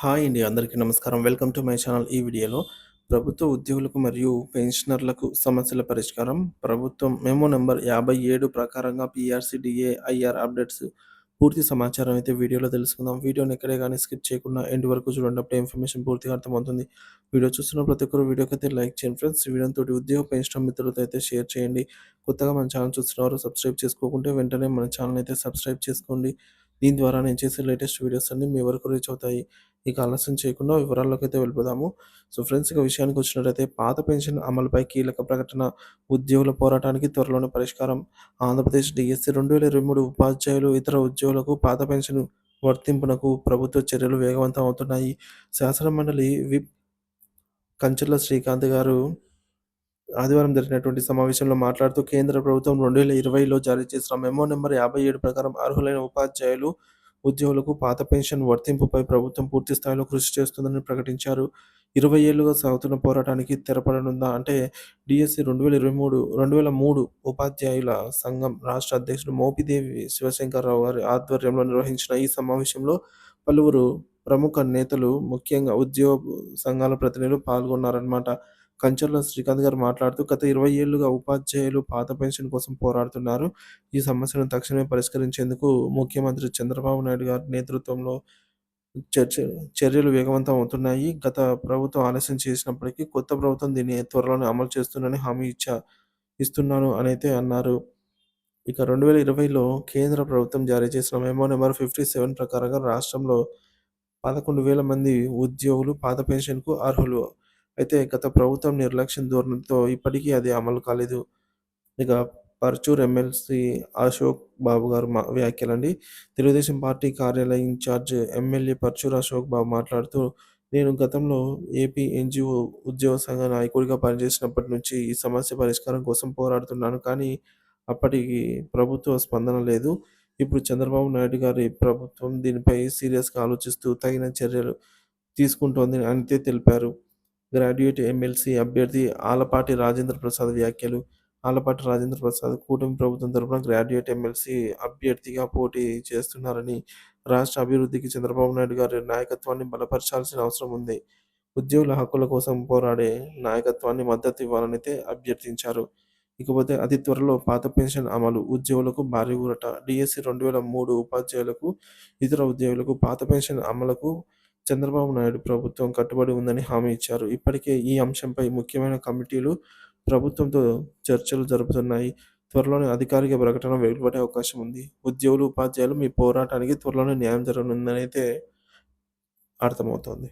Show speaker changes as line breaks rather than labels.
Hi అండి. అందరికీ నమస్కారం. Welcome to my channel. ఈ వీడియోలో ప్రభుత్వ ఉద్యోగులకు మరియు పెన్షనర్లకు సమస్యల పరిష్కారం ప్రభుత్వం మెమో నంబర్ 57 ప్రకారంగా పీఆర్సీ, డీఏ, ఐఆర్ అప్డేట్స్ పూర్తి సమాచారం అయితే వీడియోలో తెలుసుకుందాం. వీడియోని ఎక్కడే గాని స్కిప్ చేయకుండా ఎండ్ వరకు చూడండి. అప్పుడే ఇన్ఫర్మేషన్ పూర్తిగా అర్థమవుతుంది. వీడియో చూస్తున్న ప్రతి ఒక్కరు వీడియోకైతే లైక్ చేయండి ఫ్రెండ్స్. ఈ వీడియోతోటి ఉద్యోగ పెన్షన్ మిత్రులతో అయితే షేర్ చేయండి. కొత్తగా మన ఛానల్ చూస్తున్నవారు సబ్స్క్రైబ్ చేసుకోకుంటే వెంటనే మన ఛానల్ అయితే సబ్స్క్రైబ్ చేసుకోండి. దీని ద్వారా నేను చేసే లేటెస్ట్ వీడియోస్ అన్నీ మీ వరకు రీచ్ అవుతాయి. ఇక ఆలస్యం చేయకుండా వివరాల్లోకైతే వెళ్ళిపోదాము. సో ఫ్రెండ్స్, ఇక విషయానికి వచ్చినట్టయితే పాత పెన్షన్ అమలుపై కీలక ప్రకటన, ఉద్యోగుల పోరాటానికి త్వరలోనే పరిష్కారం. ఆంధ్రప్రదేశ్ డీఎస్సీ 2023 ఉపాధ్యాయులు, ఇతర ఉద్యోగులకు పాత పెన్షన్ వర్తింపునకు ప్రభుత్వ చర్యలు వేగవంతం అవుతున్నాయి. శాసనమండలి విప్ కంచర్ల శ్రీకాంత్ గారు ఆదివారం జరిగినటువంటి సమావేశంలో మాట్లాడుతూ కేంద్ర ప్రభుత్వం 2020లో జారీ చేసిన మెమో నంబర్ 57 ప్రకారం అర్హులైన ఉపాధ్యాయులు, ఉద్యోగులకు పాత పెన్షన్ వర్తింపుపై ప్రభుత్వం పూర్తి స్థాయిలో కృషి చేస్తుందని ప్రకటించారు. 20 ఏళ్లుగా సాగుతున్న పోరాటానికి తెరపడనుందా అంటే డీఎస్సీ 2003 ఉపాధ్యాయుల సంఘం రాష్ట్ర అధ్యక్షుడు మోపిదేవి శివశంకర్రావు గారి ఆధ్వర్యంలో నిర్వహించిన ఈ సమావేశంలో పలువురు ప్రముఖ నేతలు, ముఖ్యంగా ఉద్యోగ సంఘాల ప్రతినిధులు పాల్గొన్నారన్నమాట. కంచర్ల శ్రీకాంత్ గారు మాట్లాడుతూ గత 20 ఏళ్లుగా ఉపాధ్యాయులు పాత పెన్షన్ కోసం పోరాడుతున్నారు. ఈ సమస్యను తక్షణమే పరిష్కరించేందుకు ముఖ్యమంత్రి చంద్రబాబు నాయుడు గారి నేతృత్వంలో చర్చ చర్యలు వేగవంతం అవుతున్నాయి. గత ప్రభుత్వం ఆలస్యం చేసినప్పటికీ కొత్త ప్రభుత్వం దీన్ని త్వరలోనే అమలు చేస్తుందని హామీ ఇస్తున్నాను అనైతే అన్నారు. ఇక 2020లో కేంద్ర ప్రభుత్వం జారీ చేసిన మెమో నంబర్ 57 ప్రకారంగా రాష్ట్రంలో 11,000 మంది ఉద్యోగులు పాత పెన్షన్‌కు అర్హులు. అయితే గత ప్రభుత్వం నిర్లక్ష్యం ధోరణితో ఇప్పటికీ అది అమలు కాలేదు. ఇక పర్చూర్ ఎమ్మెల్సీ అశోక్ బాబు గారు వ్యాఖ్యలండి. తెలుగుదేశం పార్టీ కార్యాలయ ఇన్ఛార్జ్ ఎమ్మెల్యే పర్చూర్ అశోక్ బాబు మాట్లాడుతూ, నేను గతంలో ఏపీ ఎన్‌జీఓ ఉద్యోగ సంఘ నాయకుడిగా పనిచేసినప్పటి నుంచి ఈ సమస్య పరిష్కారం కోసం పోరాడుతున్నాను. కానీ అప్పటికి ప్రభుత్వ స్పందన లేదు. ఇప్పుడు చంద్రబాబు నాయుడు గారి ప్రభుత్వం దీనిపై సీరియస్‌గా ఆలోచిస్తూ తగిన చర్యలు తీసుకుంటోందని అయితే తెలిపారు. గ్రాడ్యుయేట్ ఎమ్మెల్సీ అభ్యర్థి ఆలపాటి రాజేంద్ర ప్రసాద్ వ్యాఖ్యలు. ఆలపాటి రాజేంద్ర ప్రసాద్ కూటమి ప్రభుత్వం తరపున గ్రాడ్యుయేట్ ఎమ్మెల్సీ అభ్యర్థిగా పోటీ చేస్తున్నారని, రాష్ట్ర అభివృద్ధికి చంద్రబాబు నాయుడు గారి నాయకత్వాన్ని బలపరచాల్సిన అవసరం ఉంది. ఉద్యోగుల హక్కుల కోసం పోరాడే నాయకత్వాన్ని మద్దతు ఇవ్వాలనైతే అభ్యర్థించారు. ఇకపోతే అతి త్వరలో పాత పెన్షన్ అమలు, ఉద్యోగులకు భారీ ఊరట. డీఎస్సీ 2003 ఉపాధ్యాయులకు, ఇతర ఉద్యోగులకు పాత పెన్షన్ అమలుకు చంద్రబాబు నాయుడు ప్రభుత్వం కట్టుబడి ఉందని హామీ ఇచ్చారు. ఇప్పటికే ఈ అంశంపై ముఖ్యమైన కమిటీలు ప్రభుత్వంతో చర్చలు జరుపుతున్నాయి. త్వరలోనే అధికారిక ప్రకటన వెలువడే అవకాశం ఉంది. ఉద్యోగులు, ఉపాధ్యాయులు మీ పోరాటానికి త్వరలోనే న్యాయం జరగనుందనైతే అర్థమవుతోంది.